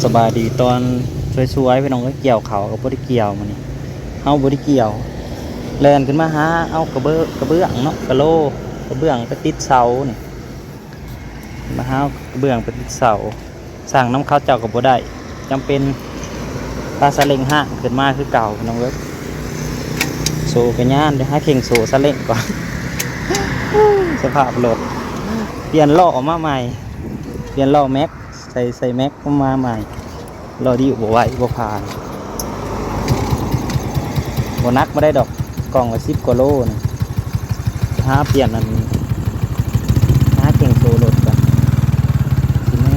สบายดีตอนสวยๆพี่น้องก็เกี่ยวเขากับบริเกี่ยวมันนี่เอาบริเกี่ยวแลนขึ้นมาหาเอากระเบื้องเนาะกระเบื้องไปติดเสานี่มาหากระเบื้องไปติดเสาสั่งน้ำข้าวเจ้ากับบ่ได้จำเป็นปลาสะเล็งห้างขึ้นมาคือเก่าพี่น้องเว้ยโซ่กันย่านเดี๋ยวให้เข่งโซ่สะเล็งก่อน สภาพรถเปลี่ยนล้อมาใหม่เปลี่ยนล้อแม็กใส่แม็กมาใหม่ล้อดีบ่ไหวบ่ผ่านบ่นักไม่ได้ดอกกล่องละ10 กว่าโลนี่หาเปลี่ยนอันหาเข่งโซ่รถก่อนสิแม่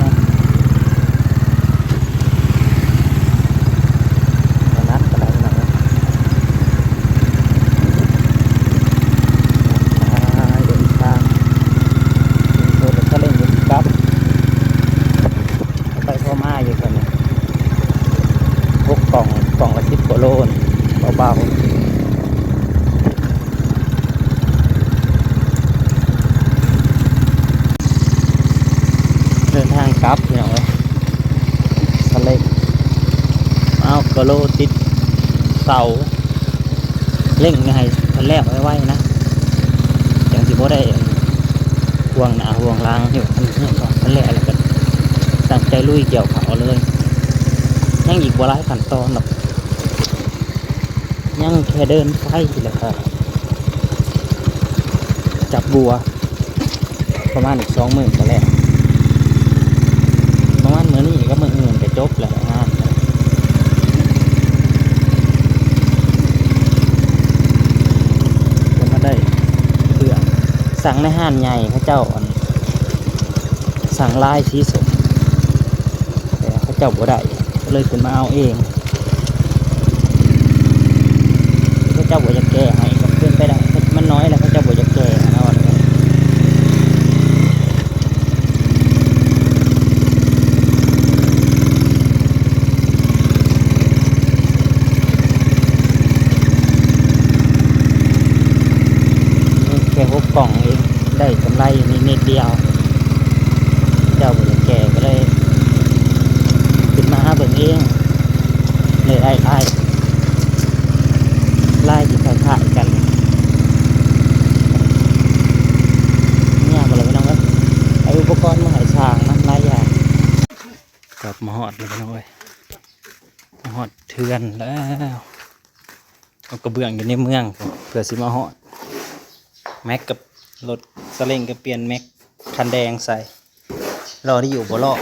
บ่นักก็ได้นะเดินทางโซ่รถก็เล่นอยู่ครับไปพ่อมาอยู่คนนี้พวกกล่องละ10 กว่าโลนี่เบาๆเดินทางกลับอย่างไรทะเลเอากระโลติดเสาเร่งไงทันแรกไว้นะอย่างที่พ่ได้ห่วงหนาห่วงล้างอยู่ทันแรกแล้วกันตั้งใจลุยเกี่ยวเขาเลยยังอีกว่าหลายขั้นตอนหรอกยังแค่เดินไฟเลยครับจับบัวประมาณอีก20,000ก็แล้วประมาณเหมือนนี่ก็มืออื่นจะจบแล้วงานจะมาได้เพื่อสั่งในห้างใหญ่เขาเจ้าสั่งลายสีสดแต่เขาเจ้าบ่ได้ก็เลยขึ้นมาเอาเองเขาเจ้าบ่จะแก้ให้กับเพื่อนไปได้มันน้อยแล้วเขาเจ้าบ่จะแก้นะวันนี้แค่6 กล่องเองได้กำไรนิดเดียวเจ้าบ่จะแก้ก็เลยขึ้นมาหาเบิ่งเองเลยไล่ที่คล้ายๆกันเนี่ยมาเลยพี่น้องครับไออุปกรณ์มาหายช่างนะหลายอย่างกลับมาหอดเลยพี่น้องเอ้ยมาหอดเทือนแล้วเอากระเบื้องอยู่ในเมืองเพื่อสิมาหอดแม็กกับรถสเล็งก็เปลี่ยนแม็กคันแดงใส่รอที่อยู่บ่รอ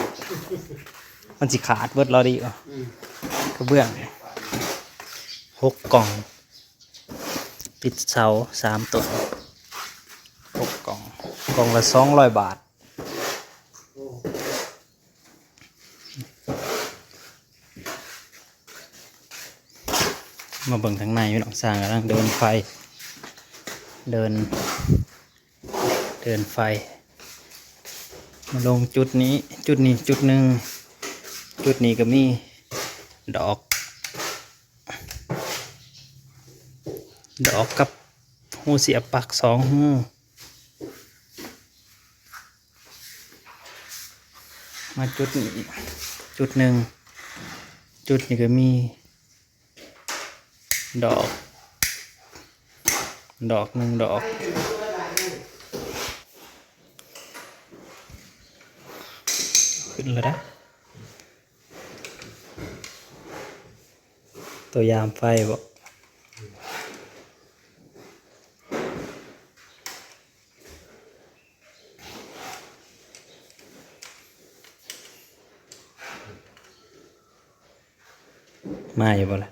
มันสิขาดเบิดรอดีกระเบื้อง6 กล่องติดเสา3 ต้น6 กล่องละ200 บาทมาเบิ่งทางในพี่น้องสร้างกำลังเดินไฟเดินไฟมาลงจุดนี้จุดหนึ่งจุดนี้ก็มีดอกกับหูเสียบปลั๊ก2 หูมาจุดนี้จุดหนึ่งจุดนี้ก็มีดอก1 ดอกขึ้นเลยนะตัวยามไฟบอกมาอยู่บ่ล่ะ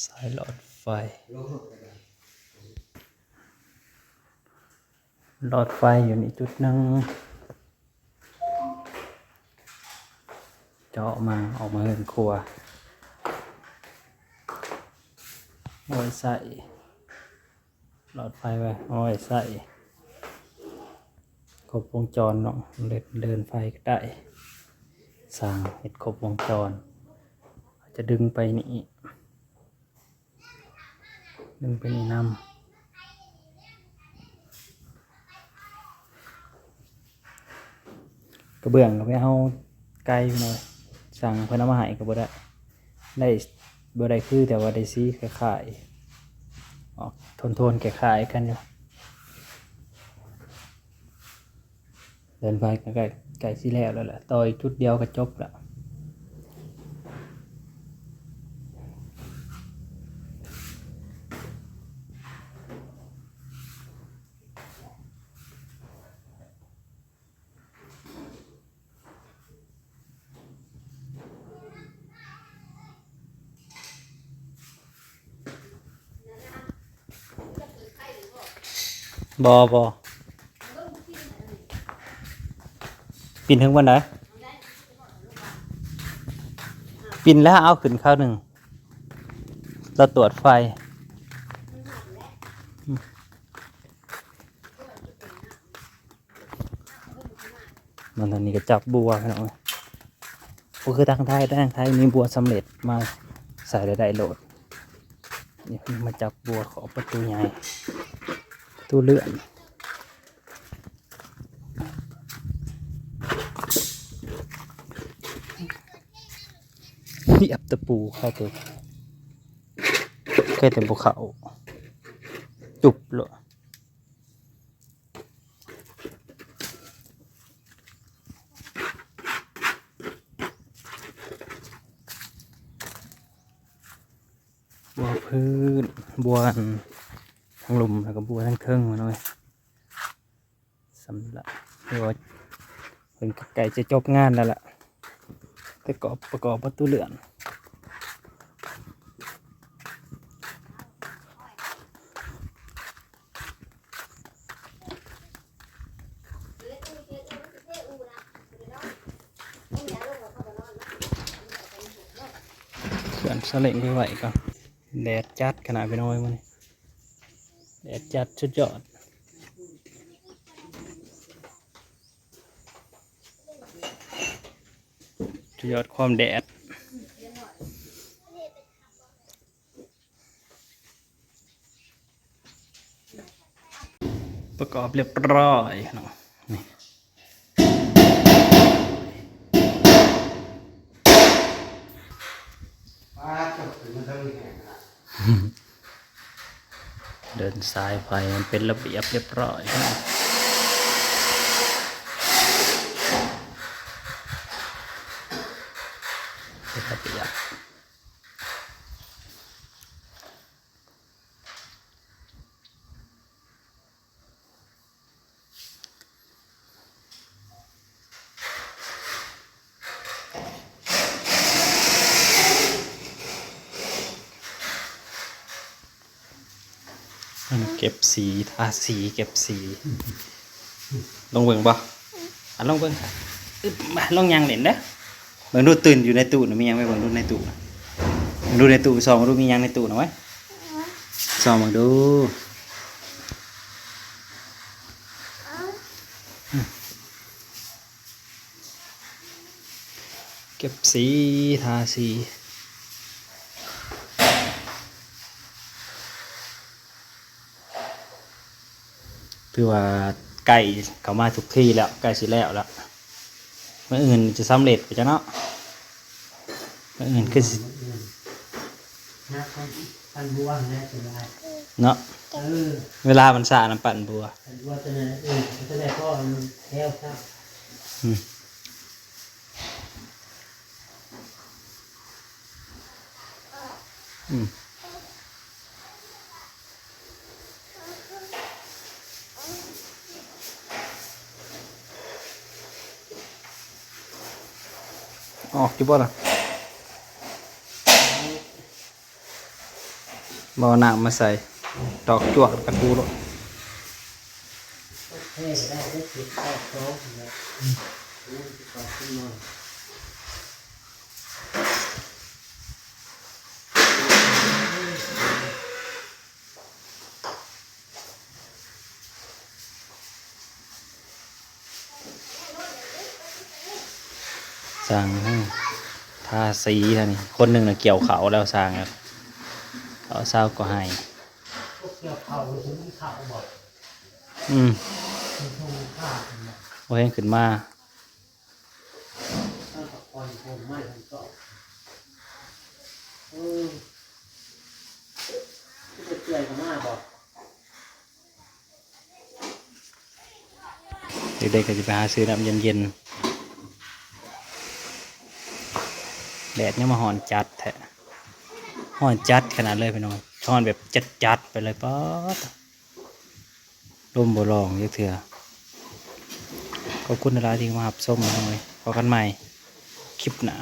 สายหลอดไฟหลอดไฟอยู่ในจุดหนึ่งเจาะมาออกมาเห็นครัวเอาไว้ใส่หลอดไฟไว้เอาไว้ใส่ครบวงจรเนาะเดินไฟก็ได้สร้างเห็ดครบวงจรจะดึงไปนี่นำกระเบื้องก็ไปเอาไกลหน่อยสั่งเพื่อนเอามาให้ก็บ่ได้บ่ได้คือแต่ว่าได้ซีคล้ายๆออกโทนคล้ายๆกันอยู่เดินไปใกล้สิแล้วแหละต่ออีกจุดเดียวก็จบละบปินถึงวันไหนปินแล้วเอาขึ้นข้าวหนึ่งเราตรวจไฟมันตอนนี้ก็จับบัวกันหน่อยก็คือทางไทยมีบัวสำเร็จมาใส่ได้โหลดนี่มาจับบัวขอประตูใหญ่ตู้เลื่อนเสียบตะปูเข้าตัวแค่แต่บุเขาจุบเลยบัวพื้นบัวทั้งหลุมแล้วก็บัวทั้งเครื่องมาหน่อยสำหรับบัวเป็นไก่จะจบงานแล้วล่ะประกอบประตูเลื่อนเขื่อนสลิงไปไหวก่อนแดดจัดขนาดไปน้อยมันแดดจัดสุดยอดสุดยอดความแดดประกอบเรียบร้อยเนาะนี่เดินสายไฟมันเป็นระเบียบเรียบร้อยเป็นระเบียบเก็บสีทาสีเก็บสีลงเบิ่งบ่ลงเบิ่งมาลงยังเล่นเด้อเบิ่งดูตื่นอยู่ในตู้นะมียังไว้เบิ่งดูในตู้นะดูในตู้ส่องดูมียังในตู้นะไว้ส่องมาดูเก็บสีทาสีคือว่าไก่เขามาทุกที่แล้วไก่สิแล้วเมื่ออื่นจะสำเร็จไปจ้ะเนาะเมื่ออื่นคือปั่นบัวนะจะได้เนาะเวลามันสาน้ำปั่นบัวปั่นบัวตัวนั้นตัวไหนก็มันแถวครับออกกี่บ่ล่ะ บ่อน้ำมาใส่ดอกจวกตะกูโลด เท่ได้ได้ติดแอบโต๊ะเลยติดต่อขึ้นมา สั่งให้ทาสีท่านี่คนหนึ่งน่ะเกี่ยวเขาแล้วสั่งครับเขาเศร้าก็ให้ พวกเกี่ยวเข่าถึงเข่าบอก อืม มีทงข้าบอก พอเห็นขึ้นมา ตั้งแต่ก่อนผมไม่ผมก็ที่จะเกี่ยวกับมาบอก เด็กๆก็จะไปหาซื้อน้ำเย็นๆแดดเนี่ยมาหอนจัดแท้หอนจัดขนาดเลยพี่น้องหอนแบบจัดๆไปเลยป๊อดลมบ่ลองเยอะเถื่อขอบคุณนะที่มาหับส้มมาเลยพอกันใหม่คลิปหน้า